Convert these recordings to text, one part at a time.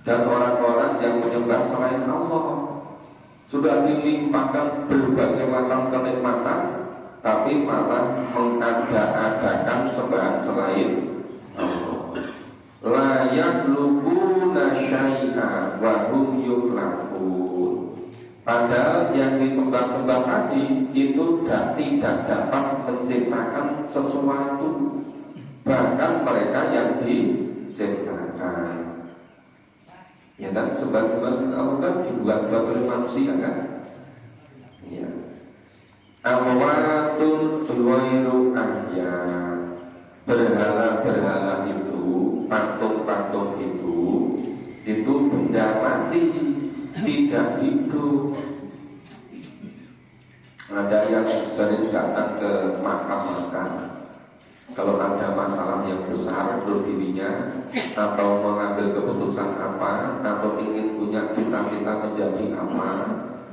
dan orang-orang yang menyembah selain Allah. Sudah dilimpahkan berbagai macam kenikmatan, tapi malah mengada-adakan sembahan selain Allah. La yakhluquna syai'a wa hum yukhlaqun. Padahal yang disembah-sembah tadi itu tidak dapat menciptakan sesuatu, bahkan mereka yang diciptakan. Ya kan, sembah-sembah Allah kan dibuat-buat oleh manusia kan. Ya. Amwatun ghairu ahya. Berhala-berhala itu, patung-patung itu benda mati, tidak hidup. Ada yang sering datang ke makam-makam, kalau ada masalah yang besar menurut dirinya, atau mengambil keputusan apa, atau ingin punya cita-cita menjadi apa,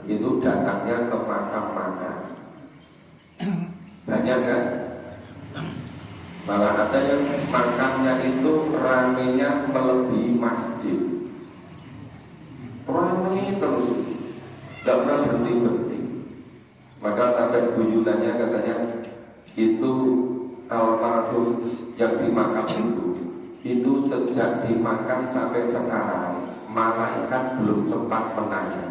itu datangnya ke makam-makam. Banyak kan? Malah ada yang makamnya itu ramenya melebihi masjid. Ramai terus, tidak pernah berhenti-berhenti. Maka sampai guyunannya katanya itu almarhum yang dimakam itu sejak dimakam sampai sekarang malaikat belum sempat menanya.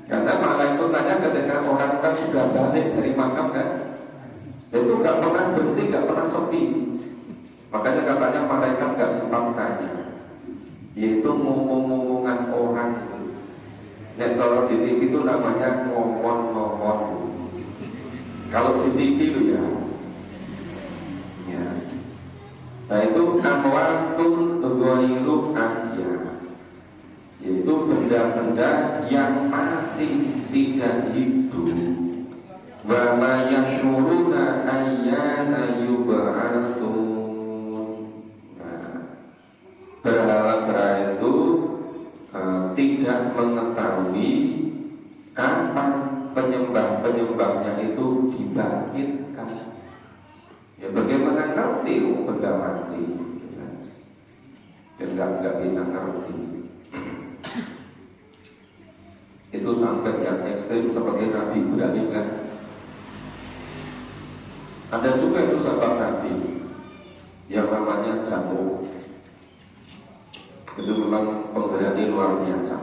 Karena malaikat tanya ketika orang kan sudah balik dari makam kan, itu gak pernah berhenti, gak pernah sepi. Makanya katanya malaikat gak sempat tanya, yaitu ngomong-ngomongan orang itu. Yang kalau di TV itu namanya ngomong-ngomong. Kalau di TV itu ya. Nah itu amwatun ghairu ahya, yaitu benda-benda yang mati, tidak hidup. Wa ma yashuruna ayyana yub'atsun. Berhala-berhala itu tidak mengetahui kapan penyembah-penyembahnya itu dibangkitkan. Ya bagaimana ngerti benda mati? Ya nggak bisa ngerti. Itu sampai yang ekstrim seperti Nabi Ibrahim kan. Ada juga itu sahabat Nabi yang namanya Jamuk. Itu memang pemberani luar biasa.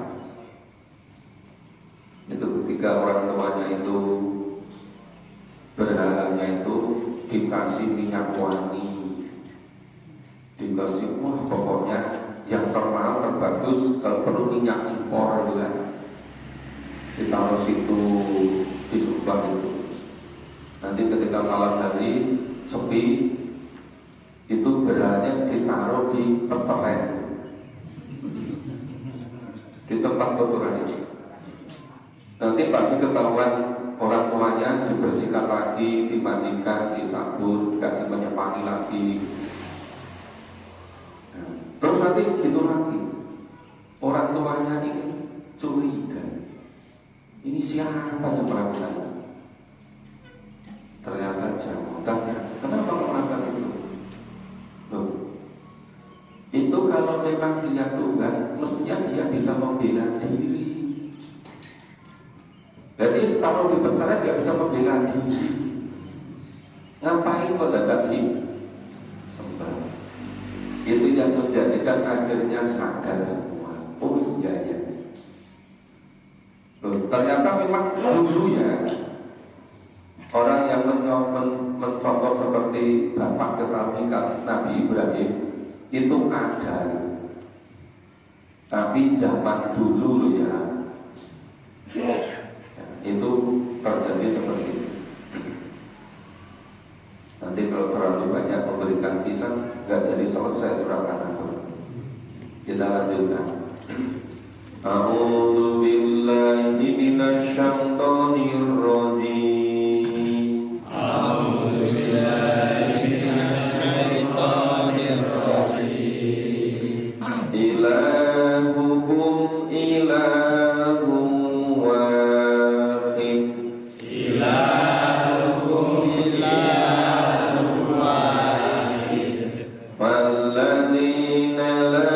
Itu ketika orang tuanya itu berhalanya itu dikasih minyak wangi, dikasih pokoknya yang termahal terbagus, kalau perlu minyak impor juga ditaruh situ di subah itu. Nanti ketika malam hari sepi itu berhalanya ditaruh di pecelen di tempat kotoran itu. Nanti pagi ketahuan orang tuanya dibersihkan lagi, dimandikan, disabun, dikasih minyak wangi lagi. Nah, terus nanti gitu lagi. Orang tuanya ini curiga, ini siapa yang melakukan? Ternyata Jamuk. Tanya, kenapa melakukan itu? Loh, itu kalau memang dia Tuhan, mestinya dia bisa membela diri. Jadi kalau di penjara dia bisa membela diri. Ngapain kok datang ini? Sembah. Itu yang menjadikan akhirnya sadar semua. Oh iya ya. Ternyata memang dulunya orang yang mencontoh seperti Bapak ketahui Nabi Ibrahim itu ada. Tapi zaman dulu loh ya. Itu terjadi seperti itu. Nanti kalau terlalu banyak memberikan kisah nggak jadi selesai surat An-Nahl. Kita lanjutkan. A'udzu billahi minasyaitonir rajim. A'udzu billahi minasyaitonir rajim. Ilahukum ilahun wahid. Ilahukum ilahun wahid. Walladzina la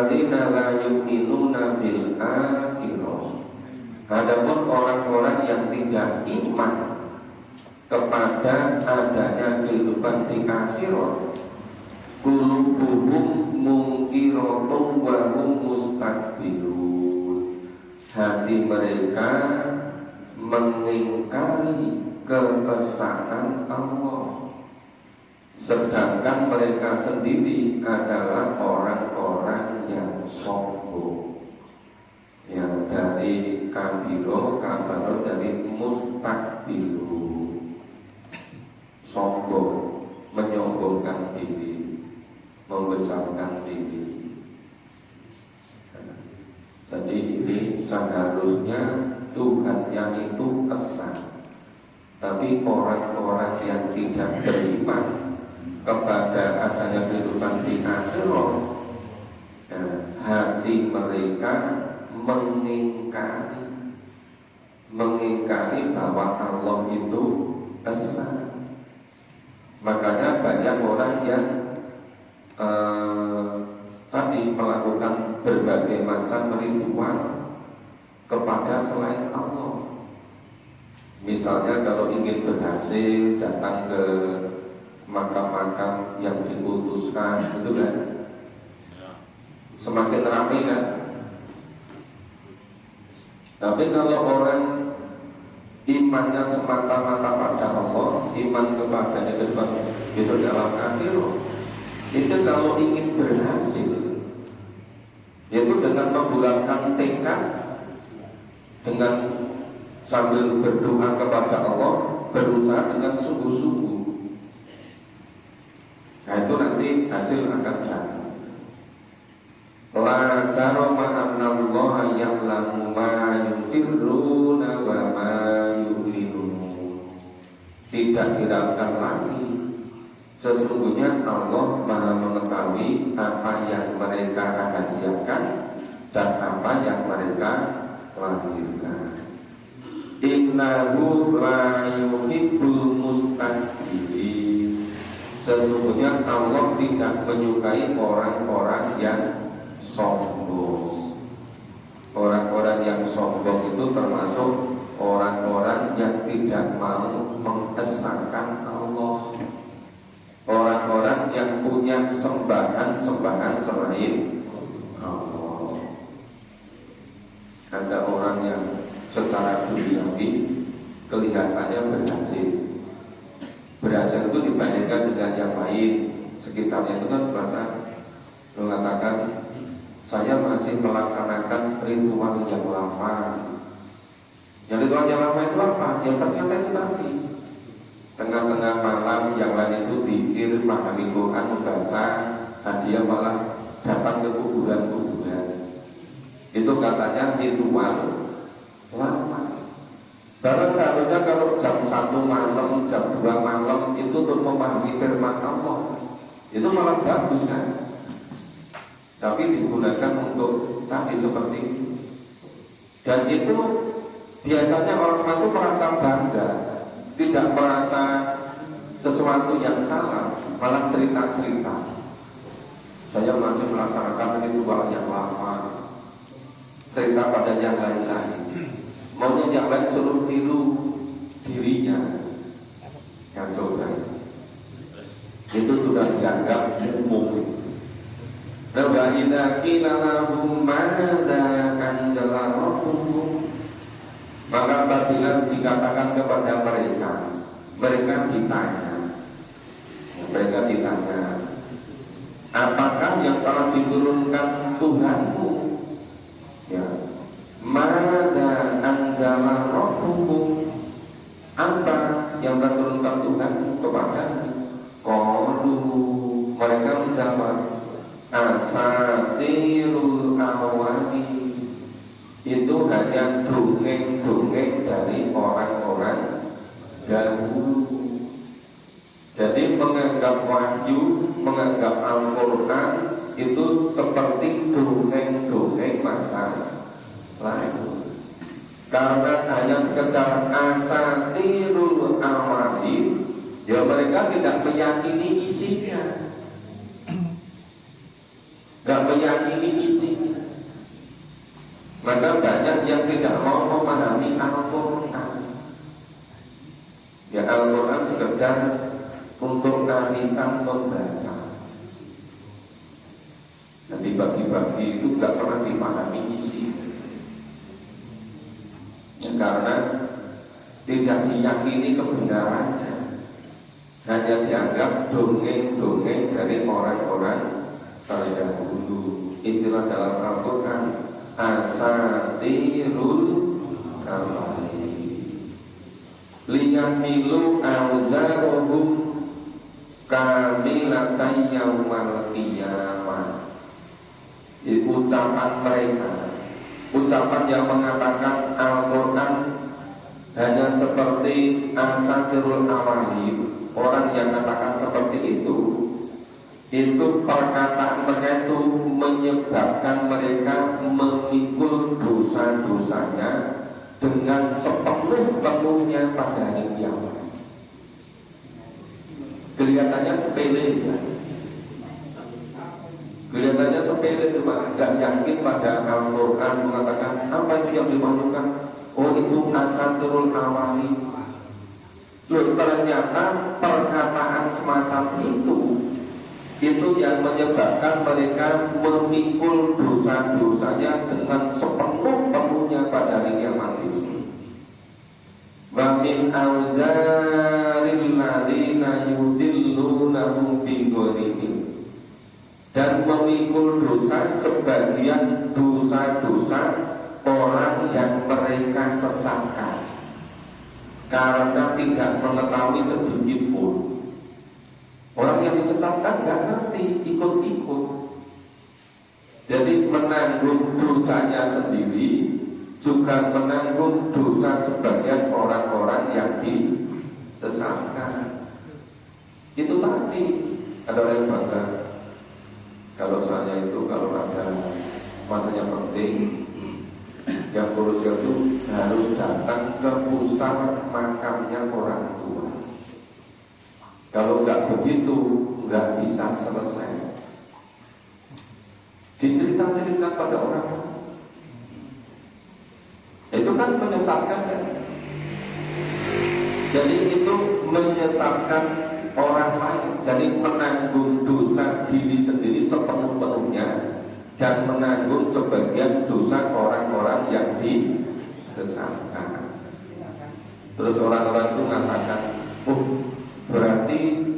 walladzina la yu'minuna bil akhirah. Adapun orang-orang yang tidak iman kepada adanya kehidupan di akhirat, qulubuhum munkiratun wa hum mustakbirun. Hati mereka mengingkari keesaan Allah, sedangkan mereka sendiri adalah orang-orang yang sombong. Yang dari kabiro dari mustakbiru, sombong, menyombongkan diri, membesarkan diri. Jadi ini seharusnya Tuhan yang itu esa, tapi orang-orang yang tidak beriman kepada adanya kehidupan di akhirat, hati mereka mengingkari bahwa Allah itu esa. Makanya banyak orang yang tadi melakukan berbagai macam ritual kepada selain Allah. Misalnya kalau ingin berhasil datang ke makam-makam yang diputuskan, itu kan semakin ramai kan. Tapi kalau orang imannya semata-mata pada Allah, iman kepadanya kehidupan itu dalam akhirat, itu kalau ingin berhasil, yaitu dengan membulatkan tekad, dengan sambil berdoa kepada Allah, berusaha dengan sungguh-sungguh. Nah itu nanti hasil akan datang. La jarama annallaha ya'lamu ma yusirruna wa ma yu'linun. Tidak diragukan lagi, sesungguhnya Allah Maha mengetahui apa yang mereka rahasiakan dan apa yang mereka lahirkan. Innahu la yuhibbul mustakbirin. Sesungguhnya Allah tidak menyukai orang-orang yang sombong. Orang-orang yang sombong itu termasuk orang-orang yang tidak mau mengesahkan Allah, orang-orang yang punya sembahan-sembahan selain Allah. Ada orang yang secara duniawi kelihatannya berhasil itu dibandingkan dengan yang lain sekitarnya, itu kan merasa mengatakan saya masih melaksanakan ritual yang lama. Yang ritual yang lama itu apa? Yang ternyata itu tadi tengah-tengah malam yang lain itu zikir, pahami Quran, membaca, dia malah datang ke kuburan-kuburan. Itu katanya ritual lama. Karena seharusnya kalau jam 1 malam, jam 2 malam itu untuk memahami firman Allah, itu malah bagus kan? Tapi digunakan untuk tadi seperti itu. Dan itu biasanya orang itu merasa bangga, tidak merasa sesuatu yang salah, malah cerita-cerita. Saya masih melaksanakan ritual yang lama, cerita pada yang lain-lain. Maunya yang lain suruh tiru dirinya. Yang coba itu sudah dianggap umum. Wa idza qila lahum madza anzala rabbukum, maka apabila dikatakan kepada mereka ditanya, apakah yang telah diturunkan Tuhanmu? Ya, madza anzala rabbukum, apa yang telah diturunkan Tuhanmu kepadamu? Qalu, mereka menjawab, asatirul awali, itu hanya dongeng-dongeng dari orang-orang dahulu. Jadi menganggap wahyu, menganggap Al-Quran itu seperti dongeng-dongeng masa lalu. Karena hanya sekedar asatirul awali, ya mereka tidak meyakini isinya. Gak meyakini isi sekedar untuk arisan membaca. Nanti bagi-bagi itu nggak pernah dipahami isi, ya, karena tidak diyakini kebenarannya, hanya dianggap dongeng-dongeng dari orang-orang terdahulu. Istilah dalam Al-Quran asatirul awwalin liyahmilu awzarahum kamilatan yaumal qiyamah. Ucapan mereka, ucapan yang mengatakan Al-Quran hanya seperti asatirul awwalin, orang yang mengatakan seperti itu perkataan mereka itu menyebabkan mereka memikul dosa-dosanya dengan sepenuh-penuhnya pada hari kiamat. Kelihatannya sepele, ya? Kelihatannya sepele, cuma nggak yakin pada Al-Quran mengatakan apa itu yang dimaksudkan. Oh, itu asatirul awwalin. Loh, ternyata perkataan semacam itu yang menyebabkan mereka memikul dosa-dosanya dengan sepenuh-penuhnya pada hari kiamat itu. Wa min auzaril ladzina yudhillunahum bi ghairihim, dan memikul dosa sebagian dosa-dosa orang yang mereka sesatkan karena tidak mengetahui sedikit pun. Orang yang disesatkan nggak ngerti, ikut-ikut. Jadi menanggung dosanya sendiri, juga menanggung dosa sebagian orang-orang yang disesatkan. Itu tadi ada orang yang bangga. Kalau saya itu kalau ada masanya penting, yang krusial itu harus datang ke pusat makamnya orang tua. Kalau nggak begitu, nggak bisa selesai. Diceritakan pada orang, itu kan menyesatkan, kan? Jadi itu menyesatkan orang lain. Jadi menanggung dosa diri sendiri sepenuh-penuhnya dan menanggung sebagian dosa orang-orang yang disesatkan. Terus orang-orang itu mengatakan, oh, berarti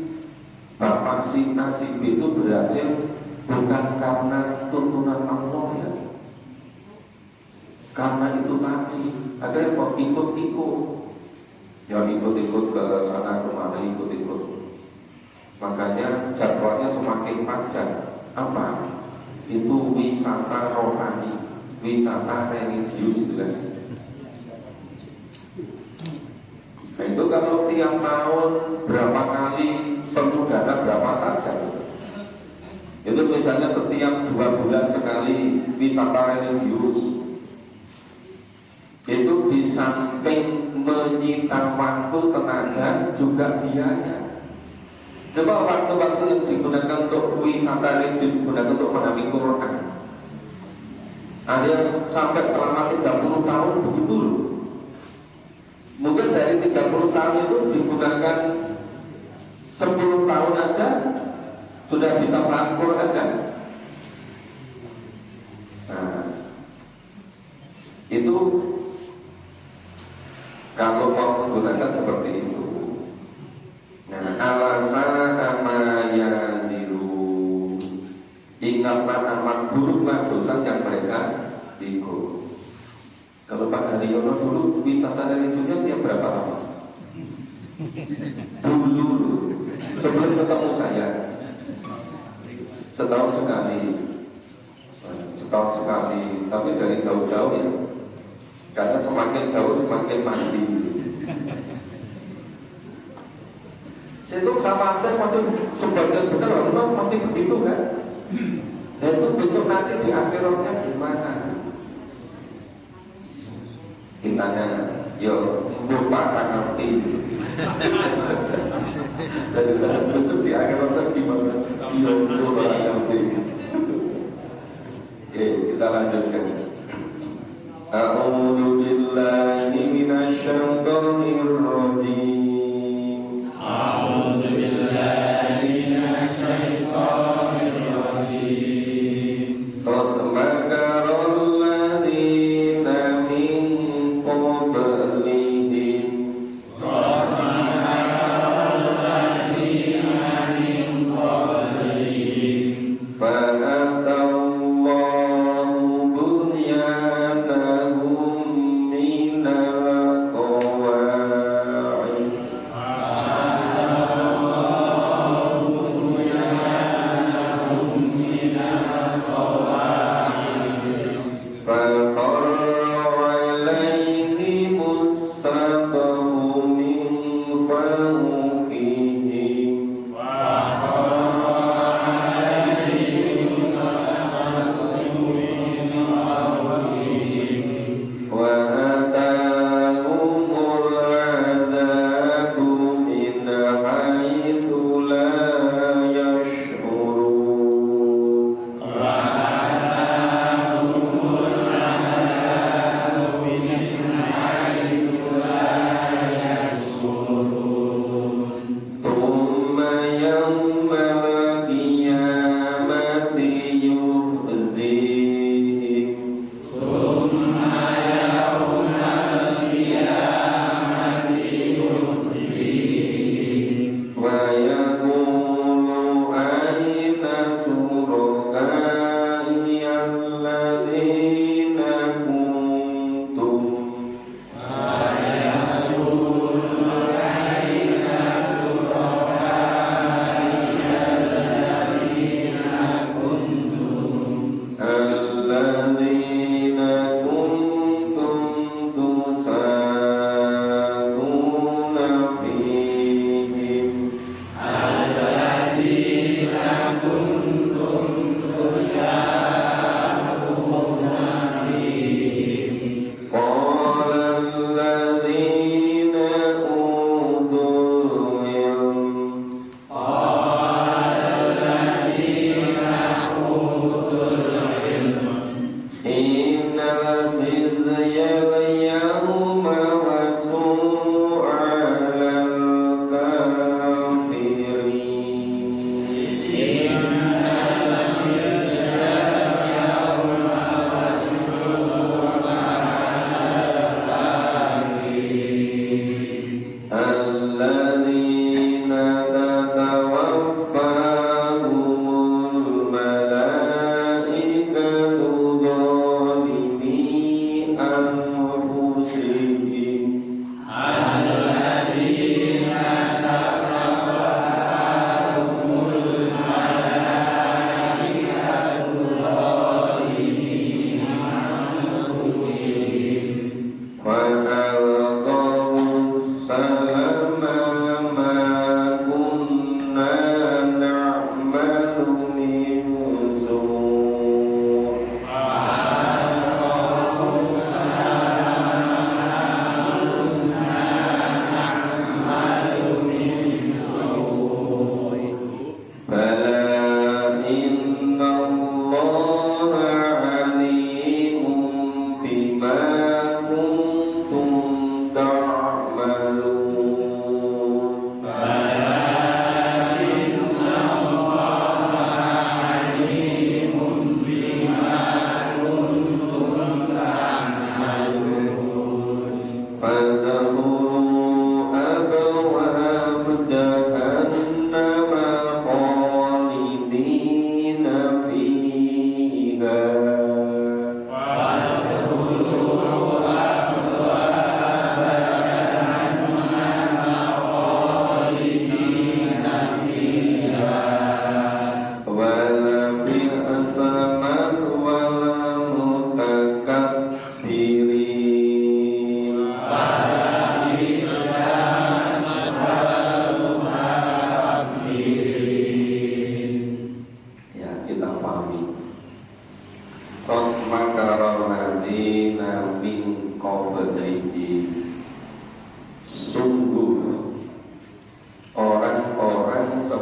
Bapak si A si B itu berhasil bukan karena tuntunan Allah, ya, karena itu tadi ada kok ikut-ikut, ya ikut-ikut ke sana kemana, ikut-ikut. Makanya jadwalnya semakin panjang. Apa? Itu wisata rohani, wisata religius itu kan. Nah, itu kalau tiap tahun berapa kali perlu dana berapa saja. Itu misalnya setiap 2 bulan sekali wisata religius. Itu di samping menyita waktu, tenaga, juga biaya. Coba waktu-waktu yang digunakan untuk wisata religius digunakan untuk memahami Quran. Ada yang sampai selama 30 tahun begitu loh. Mungkin dari 30 tahun itu digunakan 10 tahun aja sudah bisa paham Quran, kan? Nah, itu kalau mau menggunakan seperti itu. Nah, alasan amaya ziru, ingatlah amat buruklah dosa yang mereka ikut. Kalau Pak Daryono dulu wisata religiusnya tiap berapa lama? Dulu sebelum ketemu saya, setahun sekali, tapi dari jauh-jauh, ya, karena semakin jauh semakin mandi. Saya itu khawatir masih sebagian besar orang masih begitu, kan? Dan itu besok nanti di akhiratnya gimana? Ditanya, yo, Bapak tak ngerti. Jadi besok di akhiratnya gimana? Yo, Bapak tak ngerti. Oke, kita lanjutkan. A'udzu billahi minasy syaithanir rajim.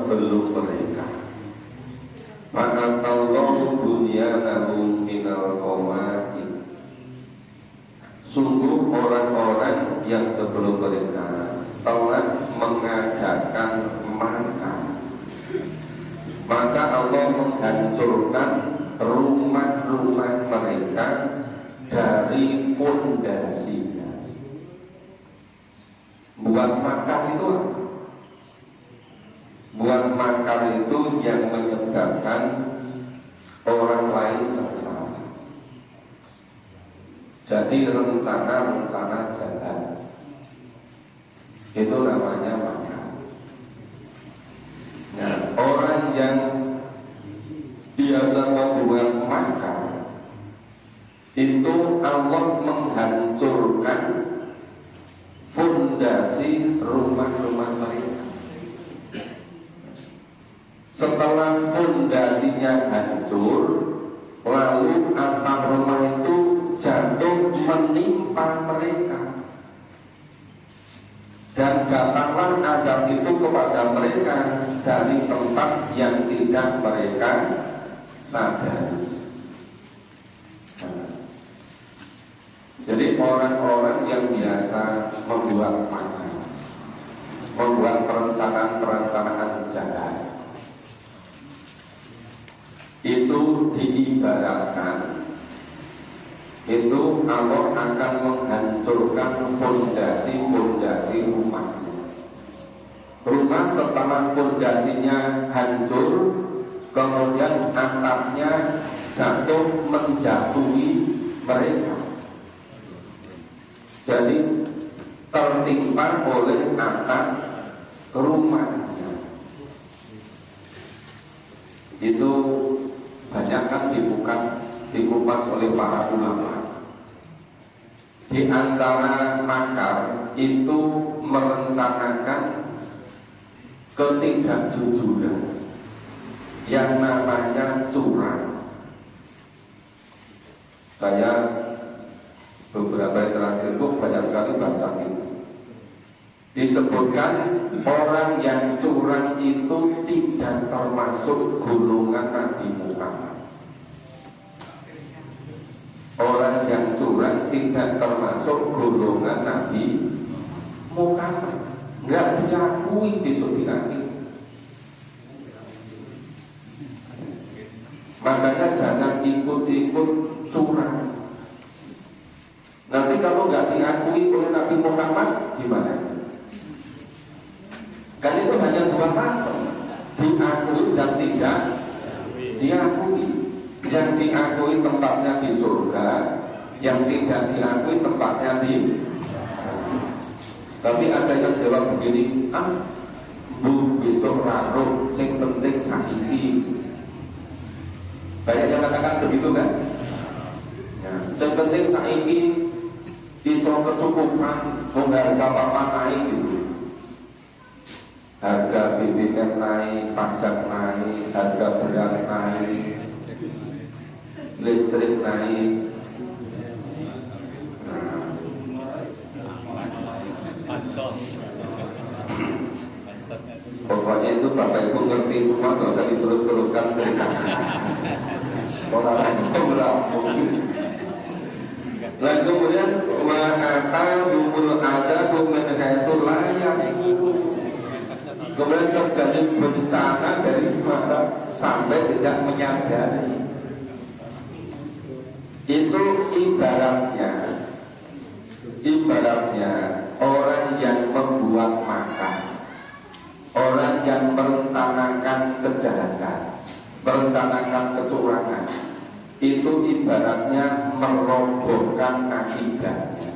sebelum mereka. Ma'atallahu bunyanahum minal qawa'id. Sungguh orang-orang yang sebelum mereka telah mengadakan makam, maka Allah menghancurkan rumah-rumah mereka dari fondasinya. Buat makam itu apa? Buat makam itu yang menyebabkan orang lain sengsara. Jadi rencana-rencana jalan itu namanya makam. Nah, orang yang biasa membuat makam itu Allah menghancurkan fondasi rumah-rumah mereka. Setelah fondasinya hancur, lalu atap rumah itu jatuh menimpa mereka, dan datanglah azab itu kepada mereka dari tempat yang tidak mereka sadari. Jadi orang-orang yang biasa membuat makan, membuat perencanaan-perencanaan jahat, itu diibaratkan itu Allah akan menghancurkan fondasi-fondasi rumahnya. Rumah setelah fondasinya hancur, kemudian atapnya jatuh menjatuhi mereka, jadi tertimpa oleh atap rumahnya. Itu banyak kan dikupas oleh para ulama. Di antara makar itu merencanakan ketidakjujuran yang namanya curang. Saya beberapa hari terakhir itu banyak sekali baca itu. Disebutkan orang yang curang itu tidak termasuk golongan Nabi Muhammad. Orang yang curang tidak termasuk golongan Nabi Muhammad. Nggak diakui besok di akhir. Makanya jangan ikut-ikut curang. Nanti kalau nggak diakui oleh Nabi Muhammad gimana? Kan itu hanya dua macam, diakui dan tidak diakui. Yang diakui tempatnya di surga, yang tidak diakui tempatnya di. Tapi ada yang jawab begini, bu besok raruh, sing penting saiki. Banyak yang katakan begitu kan? Ya, yang penting saiki iso kecukupan, harga apa naik gitu. Harga BBM naik, pajak naik, harga beras naik, listrik naik. Pokoknya itu Bapak Ibu ngerti semua, nggak usah diterus-teruskan ceritanya. Nah kemudian mengata bumul ada komunikasi layak. Kemudian terjadi bencana dari semata sampai tidak menyadari. Itu ibaratnya orang yang membuat makar, orang yang merencanakan kejahatan, merencanakan kecurangan, itu ibaratnya merobohkan akidahnya.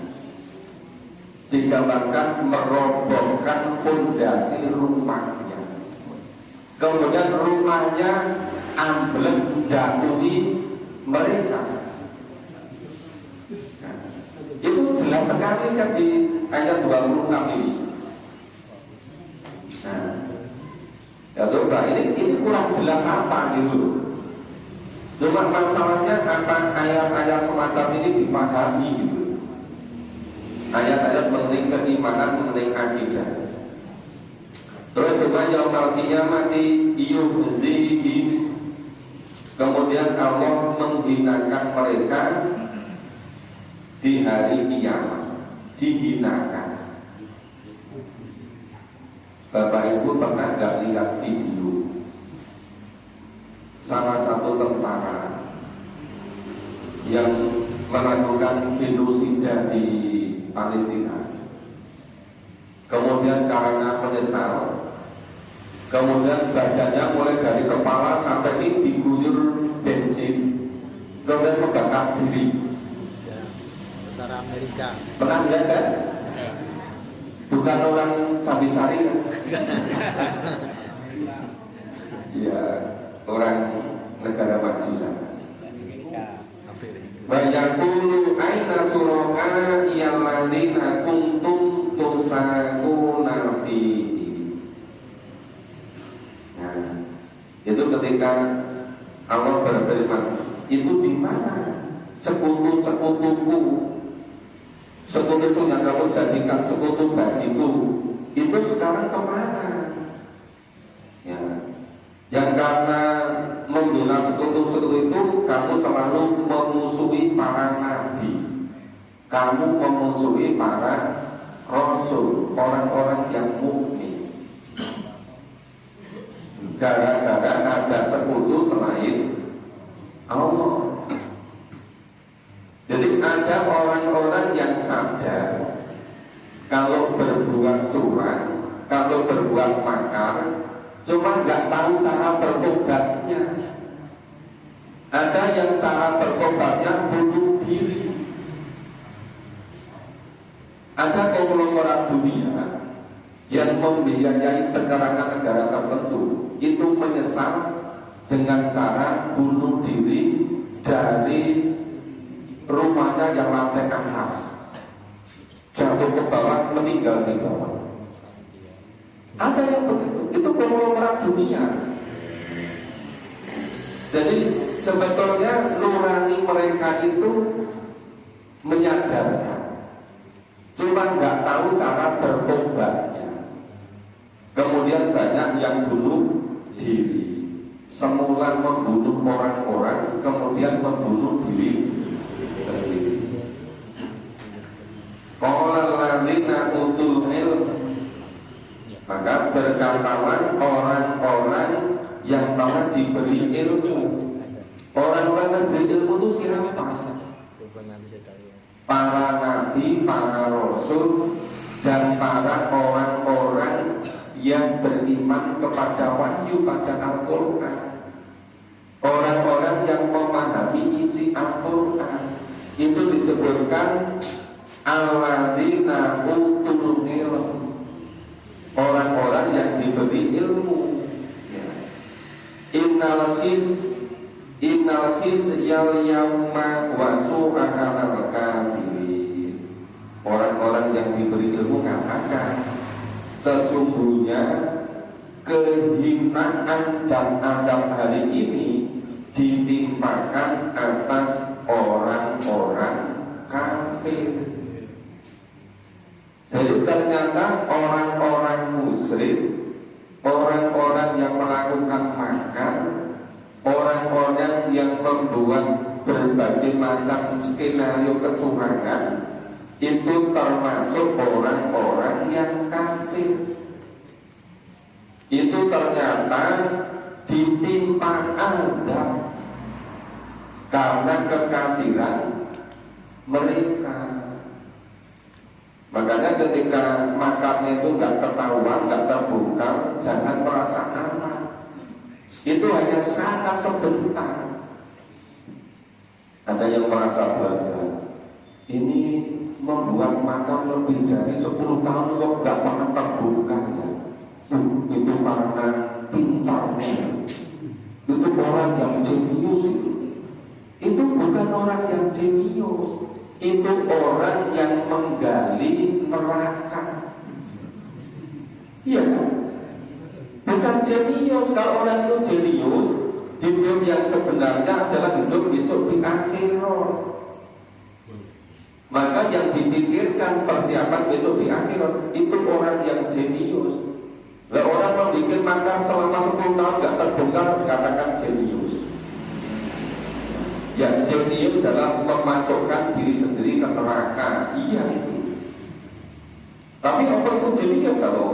Digambarkan merobohkan fondasi rumahnya, kemudian rumahnya ambruk jatuhi mereka. Itu jelas sekali kan di ayat 26 ini. Nah, ya coba ini kurang jelas apa gitu. Cuma masalahnya apa ayat-ayat semacam ini dipahami gitu. Ayat-ayat mengenai keimanan, mengenai akidah. Terus cuma yaumul qiyamati yuhzihi, kemudian Allah menghinakan mereka di hari kiamat, dihinakan. Bapak Ibu pernah nggak lihat video salah satu tentara yang melakukan genosida di Palestina, kemudian karena menyesal, kemudian badannya mulai dari kepala sampai ini diguyur bensin, kemudian membakar diri. Tentara Amerika. Pernah lihat kan? Bukan orang Sabisari kan? Ya, orang negara maju sana. Wa yaqulu aina suraka iyalladzina kuntum tusaquna fihi. Nah, itu ketika Allah berfirman, itu di mana sekutu-sekutuku, sekutu yang kamu jadikan sekutu bagiku, itu sekarang kemana? Ya, yang karena membela sekutu-sekutu itu kamu selalu memusuhi para nabi, kamu memusuhi para rasul, orang-orang yang mukmin, gara-gara ada sekutu selain Allah. Jadi ada orang-orang yang sadar kalau berbuat curang, kalau berbuat makar, cuma nggak tahu cara bertobatnya. Ada yang cara bertobatnya bunuh diri. Ada konglomerat dunia yang membiayai penyerangan negara tertentu, itu menyesal dengan cara bunuh diri dari rumahnya yang lantai atas, jatuh ke bawah, meninggal di bawah. Ada yang begitu, itu konglomerat dunia. Jadi sebetulnya nurani mereka itu menyadarkan, cuma nggak tahu cara bertobatnya. Kemudian banyak yang bunuh diri. Semula membunuh orang-orang, kemudian membunuh diri sendiri. Qala alladziina utul ilm, maka berkatalah orang-orang yang telah diberi ilmu. Orang-orang yang diberi ilmu itu siapa? Para nabi, para rasul, dan para orang-orang yang beriman kepada wahyu, pada Al-Quran. Orang-orang yang memahami isi Al-Quran. Itu disebutkan alladzina utul ilm, orang-orang yang diberi ilmu. Ya. Innal khizyal yawma wa su'al kafirin. Orang-orang yang diberi ilmu mengatakan, sesungguhnya kehinaan dan adab hari ini ditimpakan atas orang-orang kafir. Jadi ternyata orang-orang musyrik, orang-orang yang melakukan makar, orang-orang yang membuat berbagai macam skenario kecurangan, itu termasuk orang-orang yang kafir. Itu ternyata ditimpa adab karena kekafiran mereka. Makanya ketika makarnya itu nggak ketahuan, nggak terbongkar, jangan merasa aman. Itu hanya sangat sebentar. Ada yang merasa bangga, ini membuat makar lebih dari 10 tahun kok nggak pernah terbongkar ya. Itu karena pintarnya. Itu orang yang jenius itu. Itu bukan orang yang jenius. Itu orang yang menggali neraka. Iya kan? Bukan jenius. Kalau orang itu jenius, hidup yang sebenarnya adalah hidup besok di akhirat. Maka yang dipikirkan persiapan besok di akhirat itu orang yang jenius. Lah orang membuat makar selama 10 tahun gak terbongkar dikatakan jenius. Ya, jenius dalam memasukkan diri sendiri ke neraka. Iya itu. Tapi apa itu jenius kalau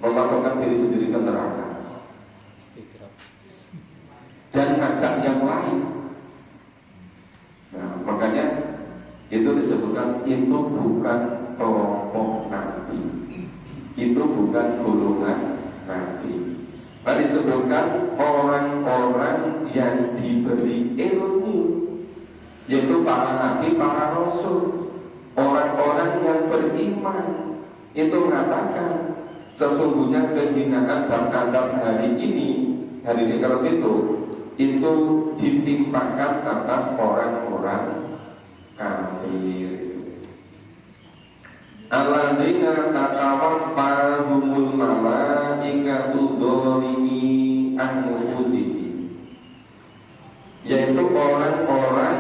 memasukkan diri sendiri ke neraka? Dan ngajak yang lain. Nah, makanya itu disebutkan itu bukan kelompok nabi, itu bukan golongan nabi. Tadi disebutkan orang-orang yang diberi ilmu, yaitu para nabi, para rasul, orang-orang yang beriman. Itu mengatakan sesungguhnya kehinaan dan adab hari ini, hari akhirat besok, itu ditimpakan atas orang-orang kafir. Alladzina tatawaffahumul malaikatu dzalimi anfusihim, yaitu orang-orang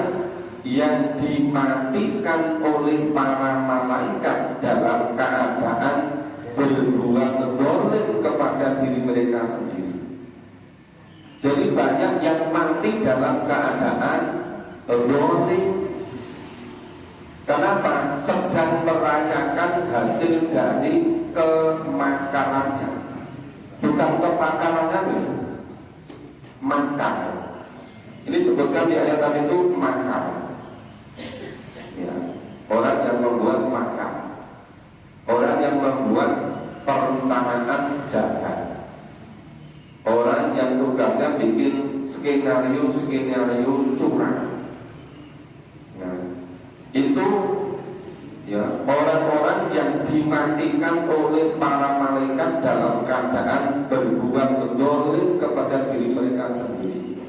yang dimatikan oleh para malaikat dalam keadaan berbuat zalim kepada diri mereka sendiri. Jadi banyak yang mati dalam keadaan zalim. Kenapa? Sedang merayakan hasil dari kemakarannya, bukan kepakarannya, makar. Ini sebutkan di ayat tadi itu makar. Ya, orang yang membuat makar, orang yang membuat perencanaan jahat, orang yang tugasnya bikin skenario curang. Nah, itu ya orang-orang yang dimatikan oleh para malaikat dalam keadaan berbuat zalim kepada diri mereka sendiri.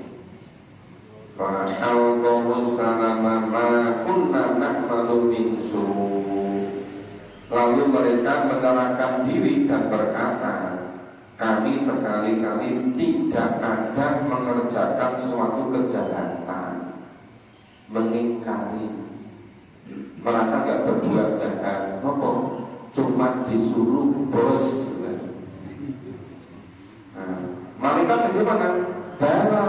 Lalu mereka menyerahkan diri dan berkata, kami sekali-kali tidak ada mengerjakan suatu kejahatan. Mengingkari, merasa gak berbuat jahat, cuma disuruh bos. Nah, malaikat sendiri mana? Bala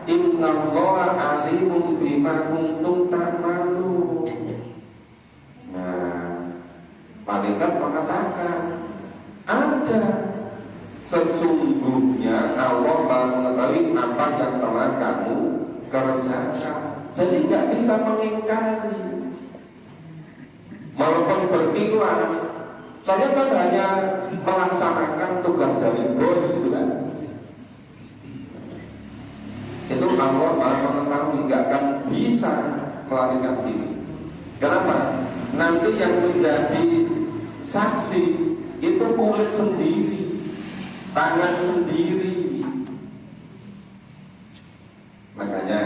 innallaha alimun bima kuntum ta'malun. Nah, malaikat mengatakan ada, sesungguhnya Allah mengetahui apa yang telah kamu kerjakan. Jadi nggak bisa mengingkari. Walaupun berkilah, saya kan hanya melaksanakan tugas dari bos, gitu kan? Itu Allah mengetahui, nggak akan bisa melarikan diri. Kenapa? Nanti yang menjadi saksi itu kulit sendiri, tangan sendiri. Makanya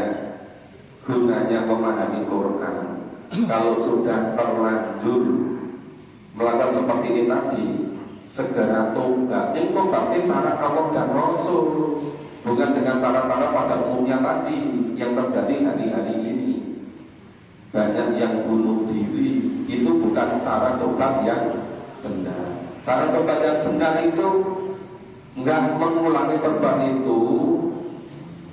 gunanya memahami Quran. Kalau sudah terlanjur melakukan seperti ini tadi, segera tobat. Yang tobatin syarat Allah dan Rasul, bukan dengan cara-cara pada umumnya tadi yang terjadi hari-hari ini. Banyak yang bunuh diri, itu bukan cara tobat yang benar. Cara tobat yang benar itu enggak mengulangi perbuatan itu,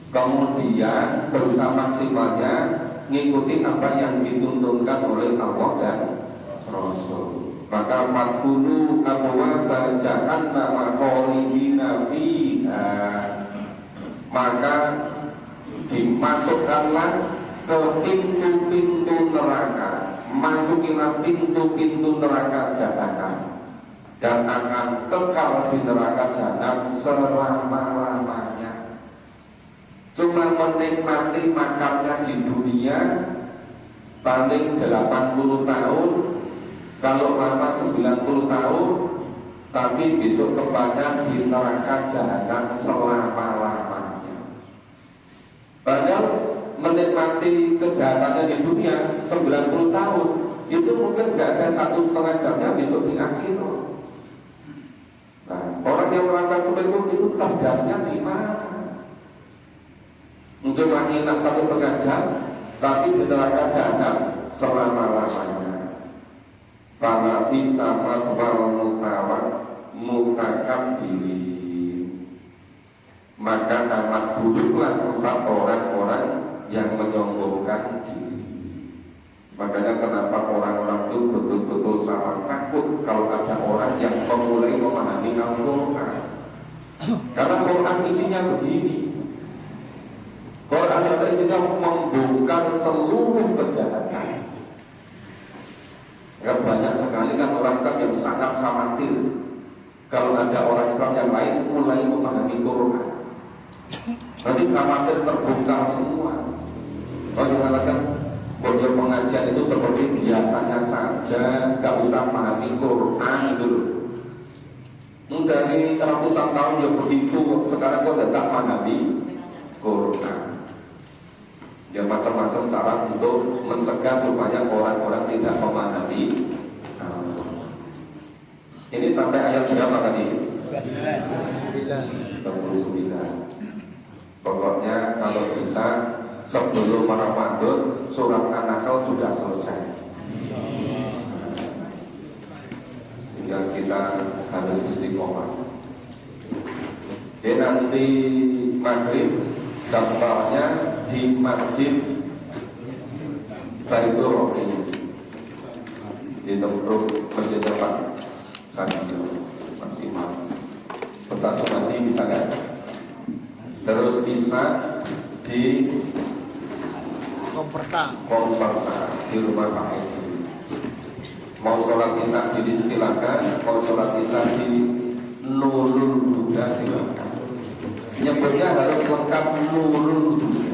kemudian berusaha maksimalnya ngikuti apa yang dituntunkan oleh Allah dan Rasul. Maka fakulu abwaaba jahannam khalidina fiha, maka dimasukkanlah ke pintu-pintu neraka, masukilah pintu-pintu neraka jahanam, dan akan kekal di neraka jahanam selama-lamanya. Cuma menikmati makannya di dunia paling 80 tahun, kalau lama 90 tahun, tapi besok tempatnya di neraka jahanam selama-lamanya. Padahal menikmati kejahatannya di dunia 90 tahun, itu mungkin gak ada 1,5 jamnya besok di akhirat. Nah, orang yang melakukan seperti itu cerdasnya di mana? Cuma enak 1,5 jam, tapi di neraka jahanam selama-lamanya. Para bisa matwal mutakan diri, maka amat buruklah tempat orang-orang yang menyombongkan diri. Makanya kenapa orang-orang itu betul-betul sangat takut kalau ada orang yang memulai memahami Al-Quran. Karena Quran isinya begini. Quran isinya membongkar seluruh kejahatan. Ya, banyak sekali kan orang Islam yang sangat khawatir kalau ada orang Islam yang lain mulai memahami Quran. Nanti khawatir terbongkar semua. Kalau yang mengatakan bahwa pengajian itu seperti biasanya saja, gak usah memahami Quran dulu. Dari ratusan tahun yang begitu, sekarang kok tidak memahami. Quran. Ya macam-macam cara untuk mencegah supaya orang-orang tidak memahami. Ini sampai ayat berapa tadi? 9. 29. Pokoknya kalau bisa sebelum Ramadan surat An-Nahl sudah selesai. Sehingga kita harus istiqomah. Nanti maghrib daftarnya di Masjid Baitur Rohim di tempat Masjid Pak Sanjo maksimal. Petak Sumati bisa kan? Terus bisa di Komperta di rumah Pak Edi. Mau sholat isya di silakan, mau sholat isya di Nurul Huda silakan. Nyebutnya harus lengkap Nurul Huda.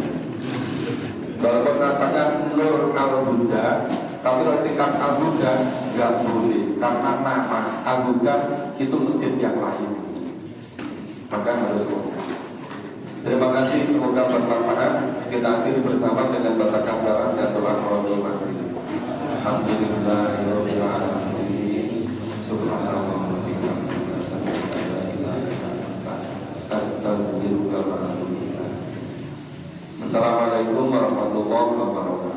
Kalau merasakan Nur Al Huda, tapi kalau singkat Al Huda nggak boleh karena nama Al Huda itu masjid yang lain. Maka harus lengkap. Terima kasih, semoga bermanfaat. Kita akhiri bersama dengan baca kabaran dan doa Qur'anul Majid. Alhamdulillahirabbil alamin. Subhanallah wa bihamdihi. Assalamualaikum warahmatullahi wabarakatuh.